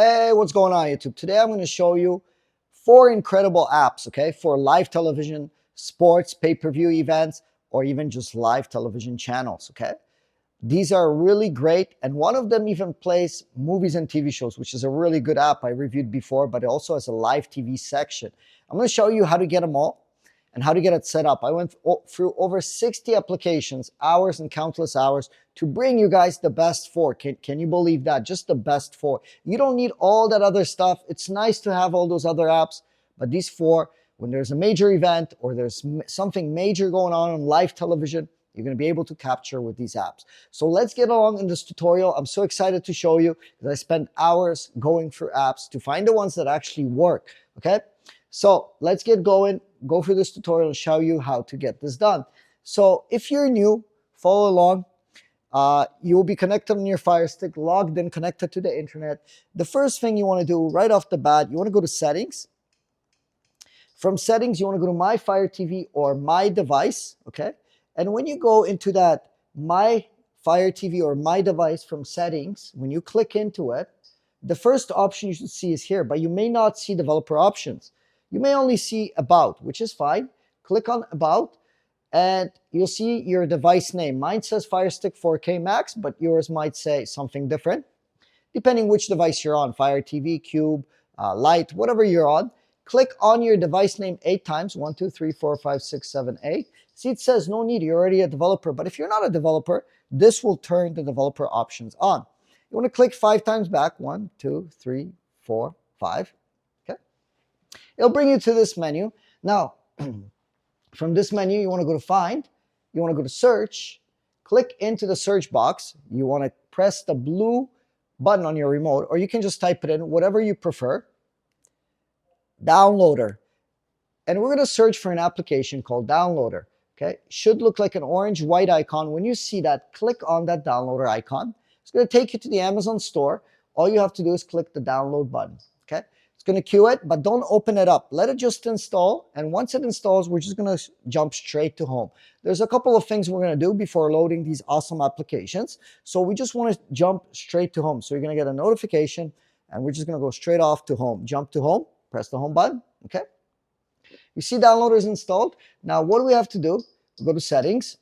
Hey, what's going on YouTube? Today I'm going to show you 4 incredible apps, okay, for live television, sports, pay-per-view events, or even just live television channels, okay? These are really great, and one of them even plays movies and TV shows, which is a really good app I reviewed before, but it also has a live TV section. I'm going to show you how to get them all and how to get it set up. I went through over 60 applications, hours and countless hours to bring you guys the best 4. Can you believe that? Just the best 4. You don't need all that other stuff. It's nice to have all those other apps, but these 4, when there's a major event or there's something major going on live television, you're going to be able to capture with these apps. So let's get along in this tutorial. I'm so excited to show you because I spent hours going through apps to find the ones that actually work, okay? So let's get going, go through this tutorial and show you how to get this done. So if you're new, follow along. You will be connected on your Firestick, logged in, connected to the internet. The first thing you want to do right off the bat, you want to go to settings. From settings, you want to go to My Fire TV or My Device, okay? And when you go into that My Fire TV or My Device from settings, when you click into it, the first option you should see is here, but you may not see developer options. You may only see About, which is fine. Click on About, and you'll see your device name. Mine says Firestick 4K Max, but yours might say something different, depending which device you're on, Fire TV, Cube, Lite, whatever you're on. Click on your device name 8 times, 1, 2, 3, 4, 5, 6, 7, 8. See, it says no need, you're already a developer. But if you're not a developer, this will turn the developer options on. You want to click 5 times back, 1, 2, 3, 4, 5. Okay. It'll bring you to this menu. Now, from this menu, you want to go to Find. You want to go to Search. Click into the search box. You want to press the blue button on your remote, or you can just type it in, whatever you prefer. Downloader. And we're going to search for an application called Downloader. Okay, should look like an orange white icon. When you see that, click on that downloader icon. It's going to take you to the Amazon store. All you have to do is click the download button. Okay, it's going to queue it, but don't open it up. Let it just install. And once it installs, we're just going to jump straight to home. There's a couple of things we're going to do before loading these awesome applications. So we just want to jump straight to home. So you're going to get a notification, and we're just going to go straight off to home. Jump to home, press the home button. Okay. You see downloader is installed. Now, what do we have to do? We go to settings.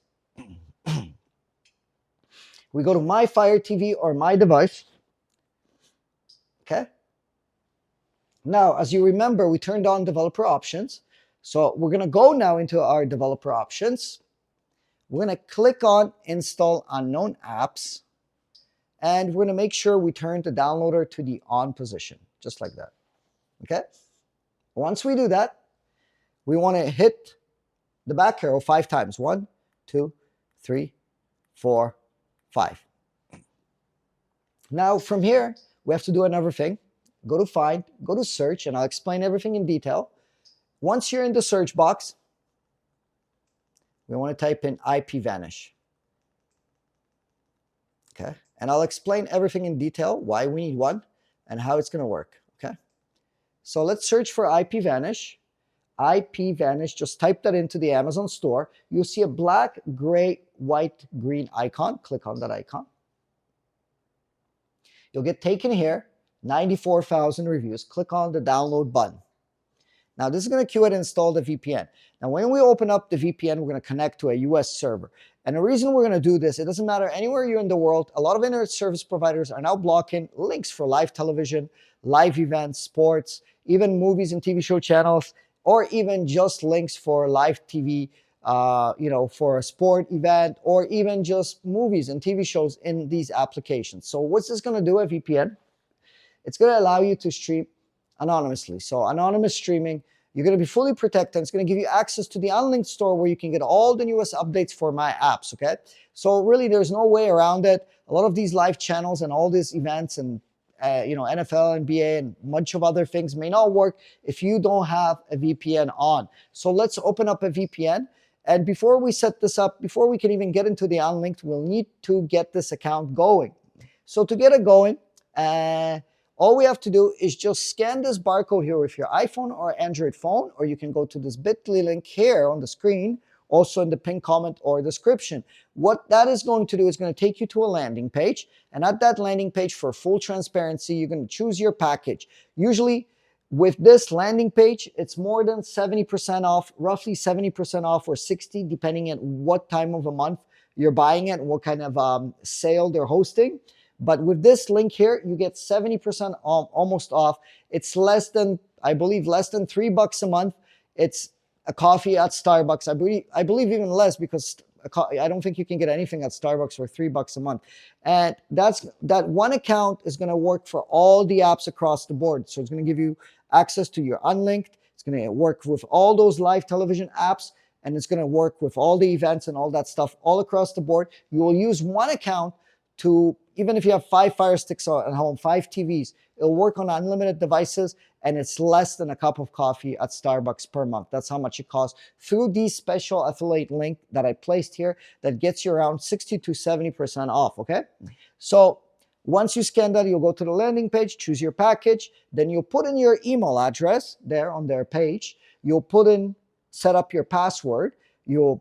We go to My Fire TV or My Device. Okay. Now, as you remember, we turned on developer options. So we're going to go now into our developer options. We're going to click on Install Unknown Apps. And we're going to make sure we turn the downloader to the on position, just like that. Okay. Once we do that, we want to hit the back arrow 5 times. 1, 2, 3, 4, 5. Now from here, we have to do another thing. Go to Find, go to Search, and I'll explain everything in detail. Once you're in the search box, we want to type in IPVanish. Okay, and I'll explain everything in detail, why we need one, and how it's going to work. Okay, so let's search for IPVanish. IPVanish, just type that into the Amazon store. You'll see a black, gray, white, green icon. Click on that icon. You'll get taken here, 94,000 reviews. Click on the download button. Now, this is going to queue it and install the VPN. Now, when we open up the VPN, we're going to connect to a US server. And the reason we're going to do this, it doesn't matter anywhere you're in the world. A lot of internet service providers are now blocking links for live television, live events, sports, even movies and TV show channels, or even just links for live TV, for a sport event, or even just movies and TV shows in these applications. So what's this going to do, a VPN? It's going to allow you to stream anonymously. So anonymous streaming, you're going to be fully protected. It's going to give you access to the unlinked store where you can get all the newest updates for my apps, okay? So really, there's no way around it. A lot of these live channels and all these events and NFL, NBA, and a bunch of other things may not work if you don't have a VPN on. So let's open up a VPN. And before we set this up, before we can even get into the unlinked, we'll need to get this account going. So to get it going, all we have to do is just scan this barcode here with your iPhone or Android phone, or you can go to this bit.ly link here on the screen also in the pinned comment or description. What that is going to do is going to take you to a landing page. And at that landing page, for full transparency, you're going to choose your package. Usually with this landing page, it's more than 70% off, roughly 70% off or 60, depending on what time of a month you're buying it and what kind of sale they're hosting. But with this link here, you get 70% off, almost off. It's less than, I believe, less than $3 a month. It's a coffee at Starbucks. I believe even less, because I don't think you can get anything at Starbucks for $3 a month. And that one account is going to work for all the apps across the board. So it's going to give you access to your Unlinked. It's going to work with all those live television apps, and it's going to work with all the events and all that stuff all across the board. You will use one account to, even if you have 5 Fire Sticks at home, 5 TVs, it'll work on unlimited devices, and it's less than a cup of coffee at Starbucks per month. That's how much it costs through the special affiliate link that I placed here that gets you around 60 to 70% off, okay? So once you scan that, you'll go to the landing page, choose your package, then you'll put in your email address there on their page. You'll set up your password. You'll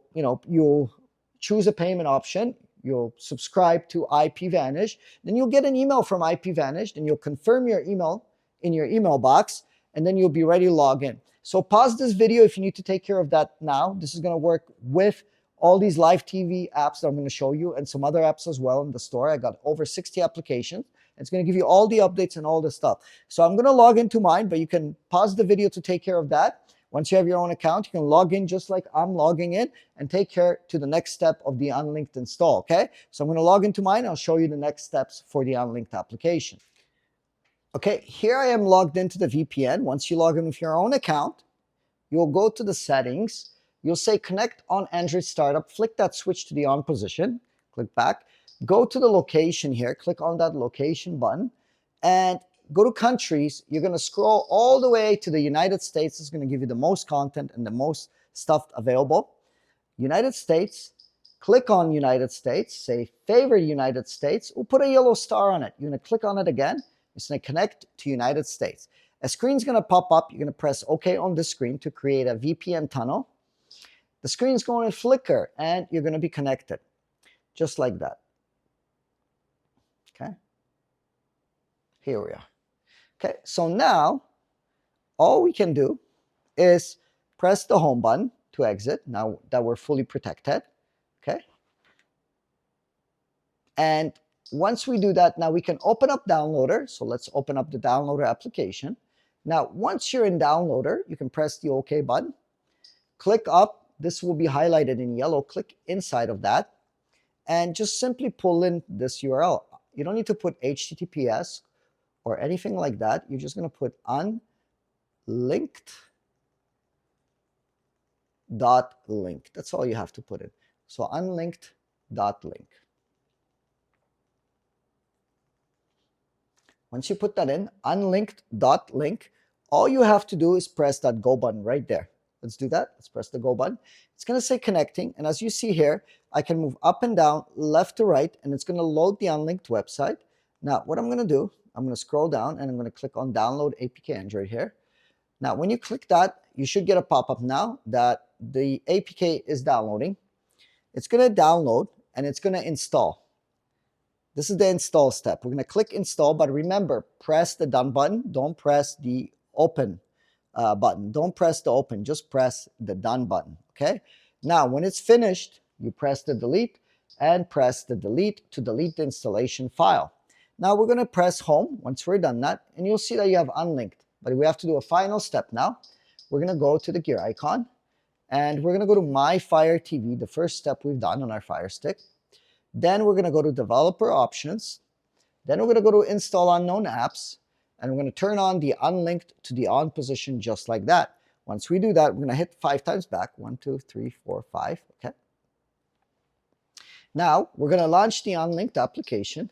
choose a payment option. You'll subscribe to IPVanish. Then you'll get an email from IPVanish, and you'll confirm your email in your email box, and then you'll be ready to log in. So pause this video if you need to take care of that now. This is going to work with all these live TV apps that I'm going to show you, and some other apps as well in the store. I got over 60 applications. It's going to give you all the updates and all the stuff. So I'm going to log into mine, but you can pause the video to take care of that. Once you have your own account, you can log in just like I'm logging in and take care to the next step of the Unlinked install, okay? So I'm going to log into mine. I'll show you the next steps for the Unlinked application. Okay, here I am logged into the VPN. Once you log in with your own account, you'll go to the settings. You'll say connect on Android Startup. Flick that switch to the on position. Click back. Go to the location here. Click on that location button and go to countries. You're going to scroll all the way to the United States. It's going to give you the most content and the most stuff available. United States. Click on United States. Say favorite United States. We'll put a yellow star on it. You're going to click on it again. It's going to connect to United States. A screen's going to pop up. You're going to press OK on this screen to create a VPN tunnel. The screen's going to flicker, and you're going to be connected, just like that. Okay. Here we are. Okay, so now all we can do is press the home button to exit, now that we're fully protected. Okay. And once we do that, now we can open up Downloader. So let's open up the Downloader application. Now, once you're in Downloader, you can press the OK button. Click up. This will be highlighted in yellow. Click inside of that and just simply pull in this URL. You don't need to put HTTPS or anything like that. You're just going to put unlinked.link. That's all you have to put in. So unlinked.link. Once you put that in, unlinked.link, all you have to do is press that go button right there. Let's do that. Let's press the go button. It's going to say connecting. And as you see here, I can move up and down, left to right, and it's going to load the Unlinked website. Now, what I'm going to do, I'm going to scroll down and I'm going to click on Download APK Android here. Now, when you click that, you should get a pop-up now that the APK is downloading. It's going to download and it's going to install. This is the install step. We're going to click install, but remember, press the done button. Don't press the open button. Don't press the open, just press the done button, okay? Now, when it's finished, you press the delete and press the delete to delete the installation file. Now, we're going to press home once we're done that, and you'll see that you have Unlinked. But we have to do a final step now. We're going to go to the gear icon, and we're going to go to My Fire TV, the first step we've done on our Fire Stick. Then we're going to go to Developer Options. Then we're going to go to Install Unknown Apps, and we're going to turn on the Unlinked to the on position just like that. Once we do that, we're going to hit 5 times back. 1, 2, 3, 4, 5. Okay. Now, we're going to launch the Unlinked application.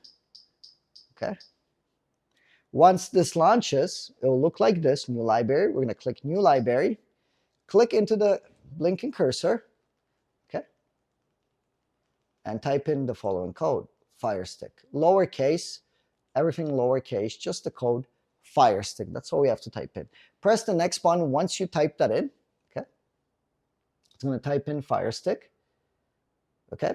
Okay. Once this launches, it will look like this, New Library. We're going to click New Library. Click into the blinking cursor. Okay. And type in the following code, Firestick. Lowercase, everything lowercase, just the code Firestick. That's all we have to type in. Press the next button once you type that in. Okay. It's going to type in Firestick. Okay.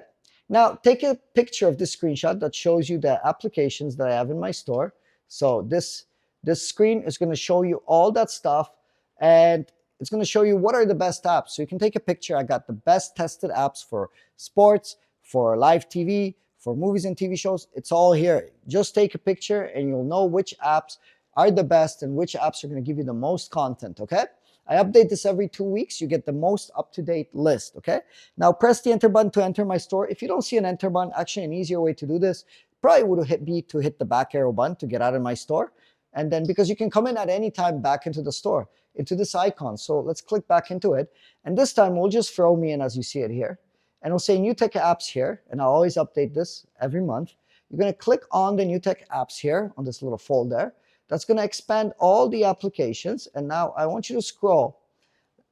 Now take a picture of this screenshot that shows you the applications that I have in my store. So this screen is going to show you all that stuff, and it's going to show you what are the best apps. So you can take a picture. I got the best tested apps for sports, for live TV, for movies and TV shows. It's all here. Just take a picture and you'll know which apps are the best and which apps are going to give you the most content. Okay. I update this every 2 weeks. You get the most up-to-date list, okay? Now press the enter button to enter my store. If you don't see an enter button, actually an easier way to do this probably would be to hit the back arrow button to get out of my store. And then because you can come in at any time back into the store, into this icon. So let's click back into it. And this time we'll just throw me in as you see it here. And we'll say new tech apps here. And I'll always update this every month. You're going to click on the new tech apps here on this little folder. That's going to expand all the applications. And now I want you to scroll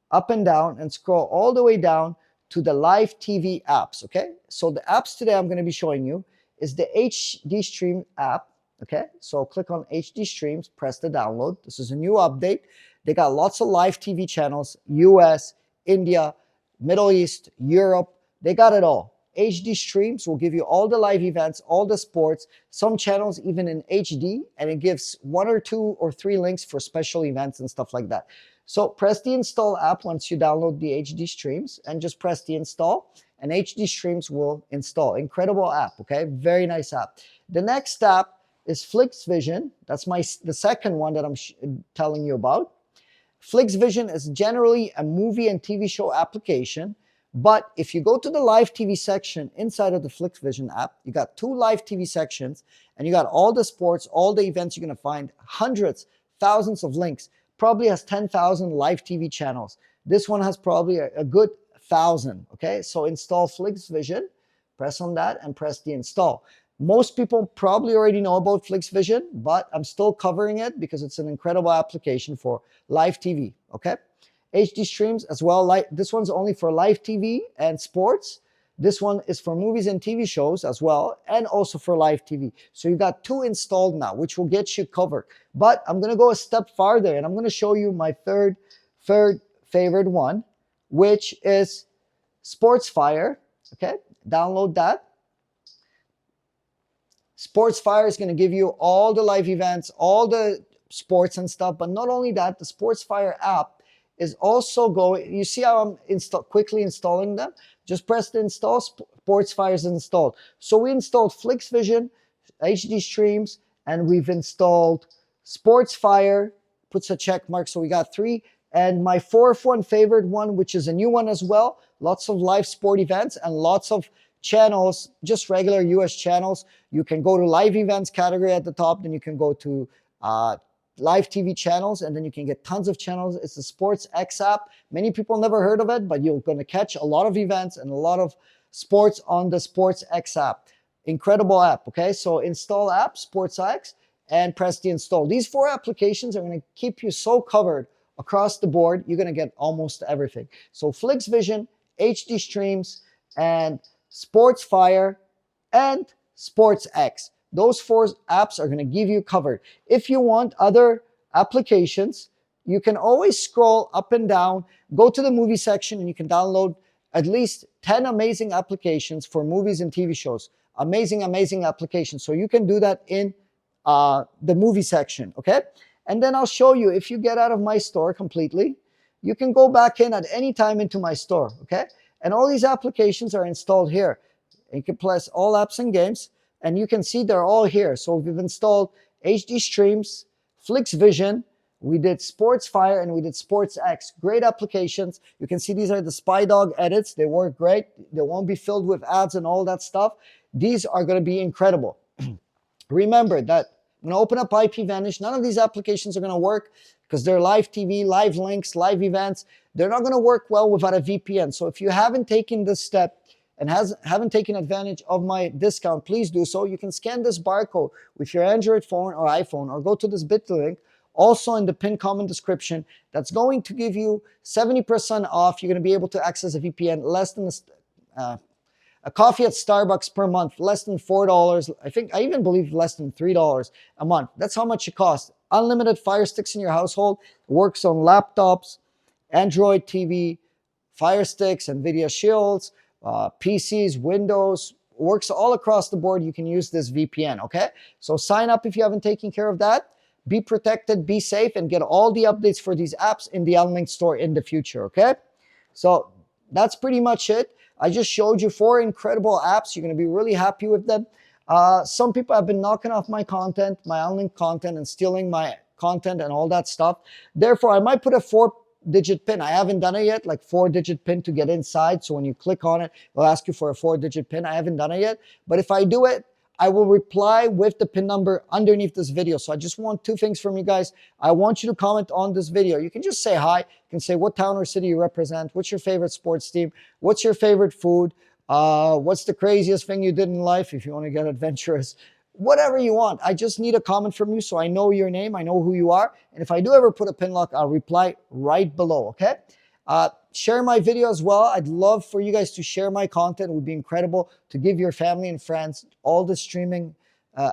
up and down and scroll all the way down to the live TV apps, okay? So the apps today I'm going to be showing you is the HD Stream app, okay? So click on HD Streams, press the download. This is a new update. They got lots of live TV channels, US, India, Middle East, Europe. They got it all. HD Streams will give you all the live events, all the sports, some channels even in HD, and it gives 1 or 2 or 3 links for special events and stuff like that. So press the install app once you download the HD Streams and just press the install and HD Streams will install. Incredible app, okay? Very nice app. The next app is FlixVision. That's the second one that I'm telling you about. FlixVision is generally a movie and TV show application. But if you go to the live TV section inside of the FlixVision app, you got 2 live TV sections and you got all the sports, all the events. You're going to find hundreds, thousands of links. Probably has 10,000 live TV channels. This one has probably a good 1,000. Okay, so install FlixVision, press on that and press the install. Most people probably already know about FlixVision, but I'm still covering it because it's an incredible application for live TV. Okay. HD Streams as well. This one's only for live TV and sports. This one is for movies and TV shows as well, and also for live TV. So you got 2 installed now, which will get you covered. But I'm going to go a step farther, and I'm going to show you my third favorite one, which is SportsFire. Okay, download that. SportsFire is going to give you all the live events, all the sports and stuff. But not only that, the SportsFire app is also going, you see how I'm quickly installing them? Just press the install, SportsFire is installed. So we installed FlixVision, HD Streams, and we've installed SportsFire, puts a check mark, so we got 3. And my 4th favorite one, which is a new one as well, lots of live sport events and lots of channels, just regular US channels. You can go to live events category at the top, then you can go to live TV channels, and then you can get tons of channels. It's the SportsX app. Many people never heard of it, but you're going to catch a lot of events and a lot of sports on the SportsX app. Incredible app, okay? So install app, SportsX, and press the install. These 4 applications are going to keep you so covered across the board. You're going to get almost everything. So FlixVision, HD Streams, and SportsFire, and SportsX. Those 4 apps are going to give you covered. If you want other applications, you can always scroll up and down, go to the movie section, and you can download at least 10 amazing applications for movies and TV shows. Amazing, amazing applications. So you can do that in the movie section, okay? And then I'll show you, if you get out of my store completely, you can go back in at any time into my store, okay? And all these applications are installed here. You can press all apps and games, and you can see they're all here. So we've installed HD Streams, FlixVision, we did SportsFire, and we did SportsX. Great applications. You can see these are the Spy Dog edits. They work great. They won't be filled with ads and all that stuff. These are going to be incredible. Remember that I'm going to open up IPVanish. None of these applications are going to work because they're live TV, live links, live events. They're not going to work well without a VPN. So if you haven't taken this step and haven't taken advantage of my discount, please do so. You can scan this barcode with your Android phone or iPhone, or go to this bit.ly link, also in the pinned comment description. That's going to give you 70% off. You're going to be able to access a VPN less than a coffee at Starbucks per month, less than $4. I even believe less than $3 a month. That's how much it costs. Unlimited Fire Sticks in your household. It works on laptops, Android TV, Firesticks, NVIDIA Shields, PCs, Windows, works all across the board. You can use this VPN, okay? So sign up if you haven't taken care of that. Be protected, be safe, and get all the updates for these apps in the Unlinked store in the future, okay? So that's pretty much it. I just showed you 4 incredible apps. You're going to be really happy with them. Some people have been knocking off my content, my Unlinked content, and stealing my content and all that stuff. Therefore, I might put a 4-digit pin. I haven't done it yet, like 4-digit pin to get inside. So when you click on it, it'll ask you for a 4-digit pin. I haven't done it yet. But if I do it, I will reply with the pin number underneath this video. So I just want 2 things from you guys. I want you to comment on this video. You can just say hi. You can say what town or city you represent. What's your favorite sports team? What's your favorite food? What's the craziest thing you did in life if you want to get adventurous? Whatever you want. I just need a comment from you so I know your name. I know who you are. And if I do ever put a pin lock, I'll reply right below, okay? Share my video as well. I'd love for you guys to share my content. It would be incredible to give your family and friends all the streaming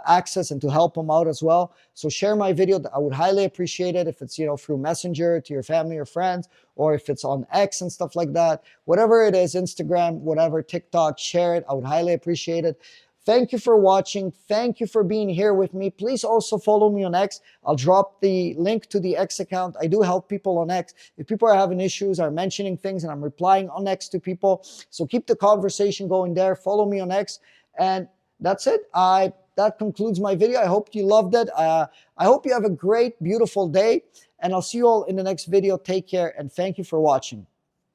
access and to help them out as well. So share my video. I would highly appreciate it if it's, through Messenger to your family or friends, or if it's on X and stuff like that. Whatever it is, Instagram, whatever, TikTok, share it. I would highly appreciate it. Thank you for watching. Thank you for being here with me. Please also follow me on X. I'll drop the link to the X account. I do help people on X. If people are having issues, are mentioning things, and I'm replying on X to people. So keep the conversation going there. Follow me on X. And that's it. That concludes my video. I hope you loved it. I hope you have a great, beautiful day. And I'll see you all in the next video. Take care, and thank you for watching.